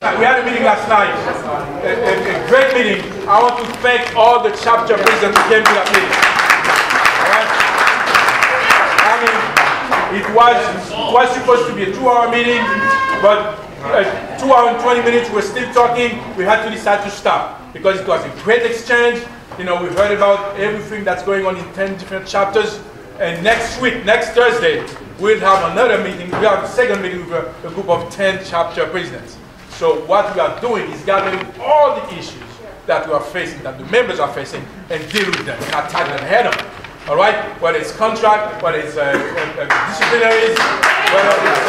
We had a meeting last night, a great meeting. I want to thank all the chapter presidents who came to that meeting. Right? I mean, it was supposed to be a 2-hour meeting, but 2 hours and 20 minutes we were still talking. We had to decide to stop because it was a great exchange. You know, we heard about everything that's going on in 10 different chapters. And next week, next Thursday, we'll have another meeting. We have a second meeting with a group of 10 chapter presidents. So what we are doing is gathering all the issues that we are facing, that the members are facing, and deal with them, not tackle them head on. All right? Whether it's contract, whether it's disciplinaries, whether it's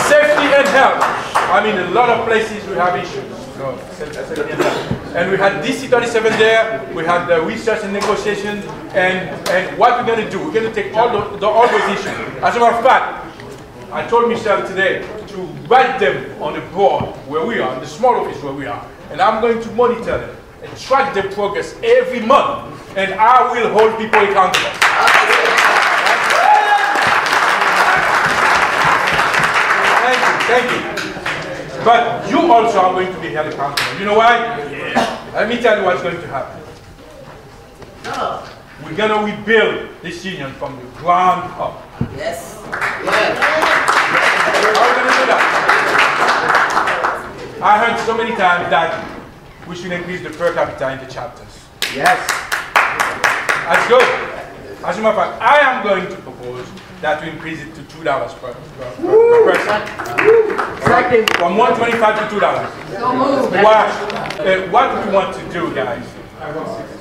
safety and health. I mean, a lot of places we have issues. So, and we had DC 37 there. We had the research and negotiation. And what we're going to do, we're going to take all those issues. As a matter of fact, I told Michelle today to write them on the board where we are, in the small office where we are. And I'm going to monitor them and track their progress every month. And I will hold people accountable. Thank you. But you also are going to be held accountable. You know why? Let me tell you what's going to happen. We're going to rebuild this union from the ground up. Yes. How are we going to do that? I heard so many times that we should increase the per capita in the chapters. Yes. That's good. As a matter of fact, I am going to propose that we increase it to $2 per person. Second. From $1.25 to $2. What we want to do, guys,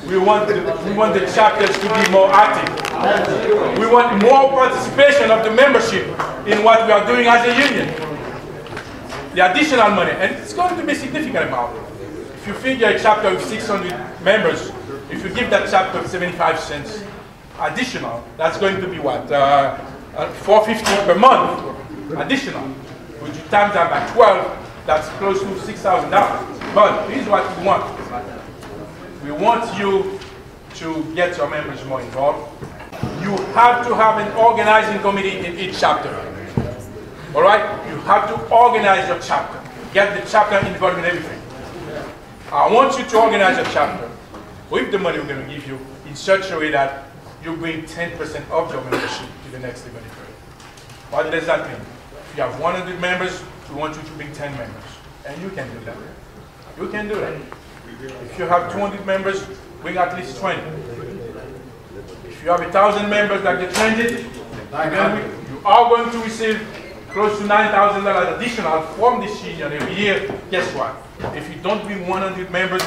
we want the chapters to be more active. We want more participation of the membership in what we are doing as a union. The additional money, and it's going to be significant amount. If you figure a chapter with 600 members, if you give that chapter 75 cents additional, that's going to be what? $4.50 per month additional. Would you times that by 12, that's close to $6,000. But here's what we want. We want you to get your members more involved. You have to have an organizing committee in each chapter. All right? You have to organize your chapter. Get the chapter involved in everything. I want you to organize your chapter with the money we're going to give you in such a way that you bring 10% of your membership to the next level. What does that mean? If you have 100 members, we want you to bring 10 members. And you can do that. You can do that. If you have 200 members, bring at least 20. If you have 1,000 members like the transit, you are going to receive close to $9,000 additional from this union every year. Guess what? If you don't bring 100 members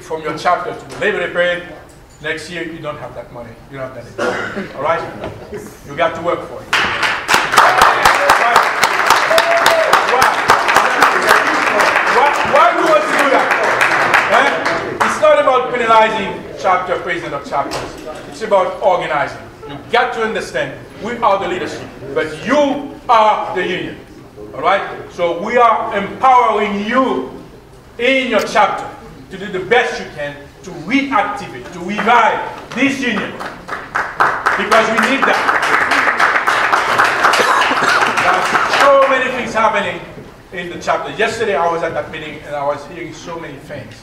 from your chapter to the Labor Day parade, next year you don't have that money. You don't have that anymore. All right? You got to work for it. Why do you want to do that? It's not about penalizing chapter president of chapters. It's about organizing. You got to understand we are the leadership, but you are the union. All right? So we are empowering you in your chapter to do the best you can to reactivate, to revive this union. Because we need that. There's so many things happening in the chapter. Yesterday I was at that meeting and I was hearing so many things.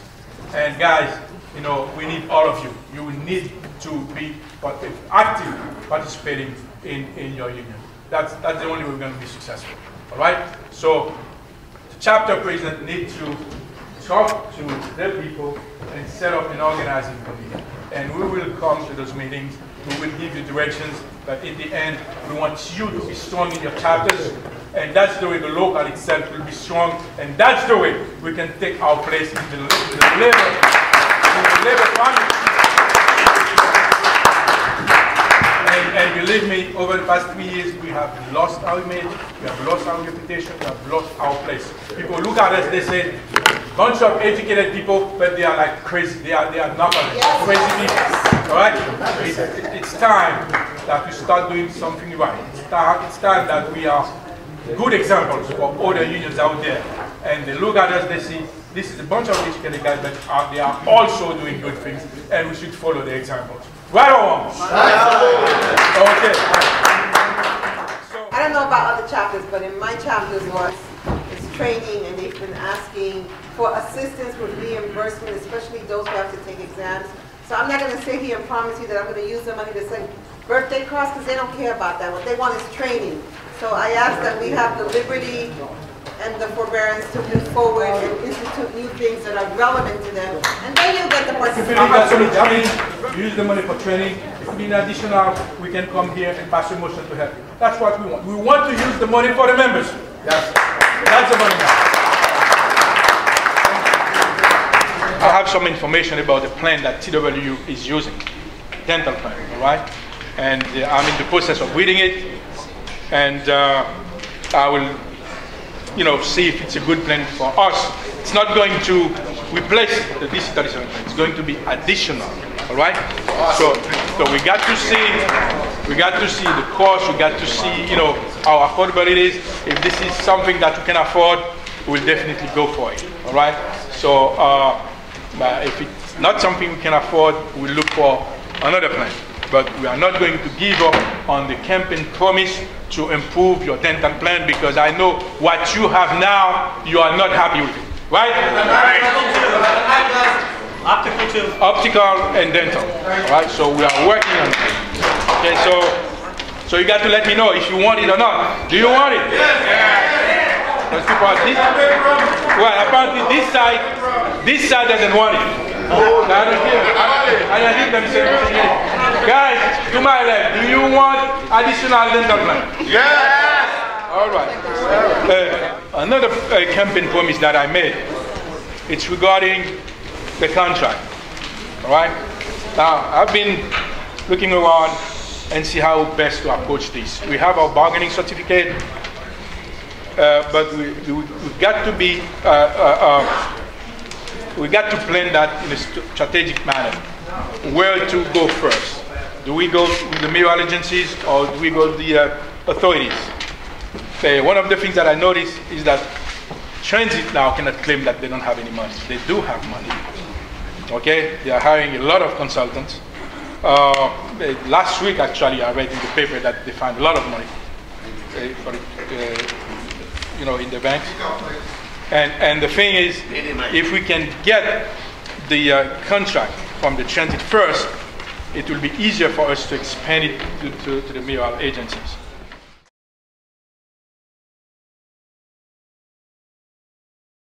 And guys, you know, we need all of you. You need to be active participating in your union. That's the only way we're going to be successful. All right? So the chapter president needs to talk to the people and set up an organizing committee. And we will come to those meetings. We will give you directions. But in the end, we want you to be strong in your chapters. And that's the way the local itself will be strong. And that's the way we can take our place in the labor family. And believe me, over the past 3 years, we have lost our image, we have lost our reputation, we have lost our place. People look at us, they say, bunch of educated people, but they are like crazy. They are knuckleheads, crazy people. All right? It's time that we start doing something right. It's time that we are good examples for other unions out there. And they look at us, they see, this is a bunch of educated guys, but they are also doing good things, and we should follow their examples. Right or wrong? Okay. I don't know if about other chapters, but in my chapters it's training, and they've been asking for assistance with reimbursement, especially those who have to take exams. So I'm not going to sit here and promise you that I'm going to use the money to send birthday cards, because they don't care about that. What they want is training. So I ask that we have the liberty and the forbearance to move forward and institute new things that are relevant to them. And then you get the If you need that sort of training, use the money for training. If you need additional, we can come here and pass a motion to help you. That's what we want. We want to use the money for the members. Yes. That's the money. I have some information about the plan that TWU is using, dental plan, all right? And I'm in the process of reading it, and I will, see if it's a good plan for us. It's not going to replace the DC-37 plan. It's going to be additional, all right? Awesome. So we got to see the cost. We got to see, how affordable it is. If this is something that we can afford, we'll definitely go for it, all right? So if it's not something we can afford, we'll look for another plan. But we are not going to give up on the campaign promise to improve your dental plan, because I know what you have now, you are not happy with it, right? Optical too. Optical and dental, all right? So we are working on it. Okay, so you got to let me know if you want it or not. Do you want it? Yes. Those people are well, apparently this side doesn't want it. I don't hear them say, guys, to my left, do you want additional dental plan? Yes! All right. Another campaign promise that I made, it's regarding the contract. All right? Now, I've been looking around and see how best to approach this. We have our bargaining certificate, but we've got to be we got to plan that in a strategic manner. Where to go first? Do we go with the mayoral agencies, or do we go with the authorities? One of the things that I noticed is that transit now cannot claim that they don't have any money. They do have money. Okay, they are hiring a lot of consultants. Last week, actually, I read in the paper that they found a lot of money for in the banks. And the thing is, if we can get the contract from the transit first, it will be easier for us to expand it to the mayoral agencies.